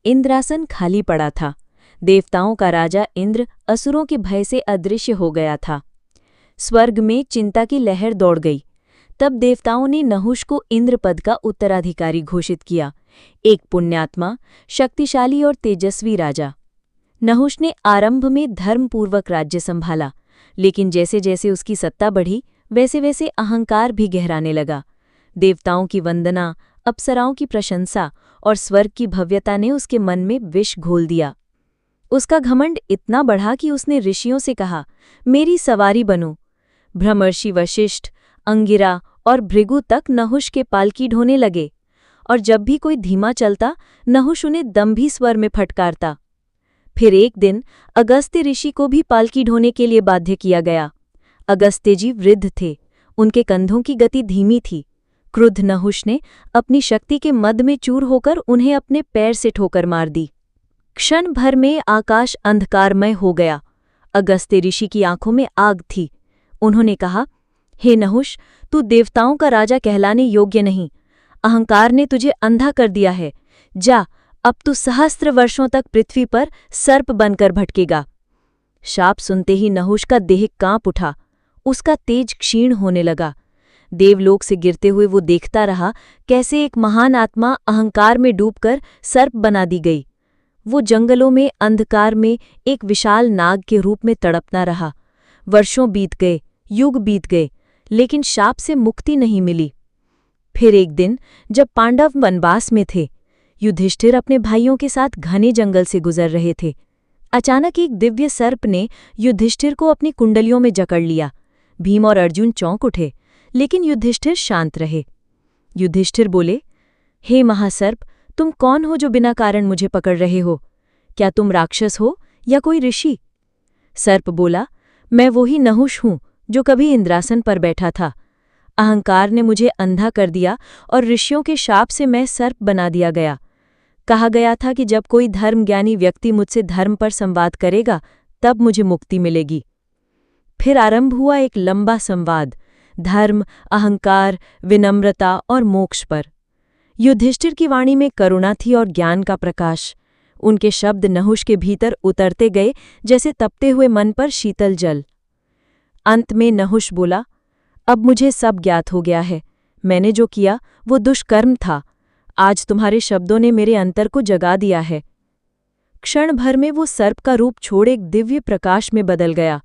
इंद्रासन खाली पड़ा था। देवताओं का राजा इंद्र असुरों के भय से अदृश्य हो गया था। स्वर्ग में चिंता की लहर दौड़ गई। तब देवताओं ने नहुष को इंद्र पद का उत्तराधिकारी घोषित किया, एक पुण्यात्मा, शक्तिशाली और तेजस्वी राजा। नहुष ने आरंभ में धर्मपूर्वक राज्य संभाला, लेकिन जैसे जैसे उसकी सत्ता बढ़ी वैसे वैसे अहंकार भी गहराने लगा। देवताओं की वंदना, अप्सराओं की प्रशंसा और स्वर्ग की भव्यता ने उसके मन में विष घोल दिया। उसका घमंड इतना बढ़ा कि उसने ऋषियों से कहा, मेरी सवारी बनो। ब्रह्मर्षि वशिष्ठ, अंगिरा और भृगु तक नहुष के पालकी ढोने लगे, और जब भी कोई धीमा चलता नहुष उन्हें दंभी स्वर में फटकारता। फिर एक दिन अगस्त्य ऋषि को भी पालकी ढोने के लिए बाध्य किया गया। अगस्त्य जी वृद्ध थे, उनके कंधों की गति धीमी थी। क्रुद्ध नहुष ने अपनी शक्ति के मद में चूर होकर उन्हें अपने पैर से ठोकर मार दी। क्षण भर में आकाश अंधकारमय हो गया। अगस्त्य ऋषि की आंखों में आग थी। उन्होंने कहा, हे नहुष, तू देवताओं का राजा कहलाने योग्य नहीं। अहंकार ने तुझे अंधा कर दिया है। जा, अब तू सहस्त्र वर्षों तक पृथ्वी पर सर्प बनकर भटकेगा। शाप सुनते ही नहुष का देह कांप उठा। उसका तेज क्षीण होने लगा। देवलोक से गिरते हुए वो देखता रहा कैसे एक महान आत्मा अहंकार में डूबकर सर्प बना दी गई। वो जंगलों में अंधकार में एक विशाल नाग के रूप में तड़पना रहा। वर्षों बीत गए, युग बीत गए, लेकिन शाप से मुक्ति नहीं मिली। फिर एक दिन जब पांडव वनवास में थे, युधिष्ठिर अपने भाइयों के साथ घने जंगल से गुजर रहे थे। अचानक एक दिव्य सर्प ने युधिष्ठिर को अपनी कुंडलियों में जकड़ लिया। भीम और अर्जुन चौंक उठे, लेकिन युधिष्ठिर शांत रहे। युधिष्ठिर बोले, हे महासर्प, तुम कौन हो जो बिना कारण मुझे पकड़ रहे हो? क्या तुम राक्षस हो या कोई ऋषि? सर्प बोला, मैं वही नहुष हूं जो कभी इंद्रासन पर बैठा था। अहंकार ने मुझे अंधा कर दिया और ऋषियों के शाप से मैं सर्प बना दिया गया। कहा गया था कि जब कोई धर्मज्ञानी व्यक्ति मुझसे धर्म पर संवाद करेगा तब मुझे मुक्ति मिलेगी। फिर आरंभ हुआ एक लंबा संवाद, धर्म, अहंकार, विनम्रता और मोक्ष पर। युधिष्ठिर की वाणी में करुणा थी और ज्ञान का प्रकाश। उनके शब्द नहुष के भीतर उतरते गए जैसे तपते हुए मन पर शीतल जल। अंत में नहुष बोला, अब मुझे सब ज्ञात हो गया है। मैंने जो किया वो दुष्कर्म था। आज तुम्हारे शब्दों ने मेरे अंतर को जगा दिया है। क्षण भर में वो सर्प का रूप छोड़ एक दिव्य प्रकाश में बदल गया।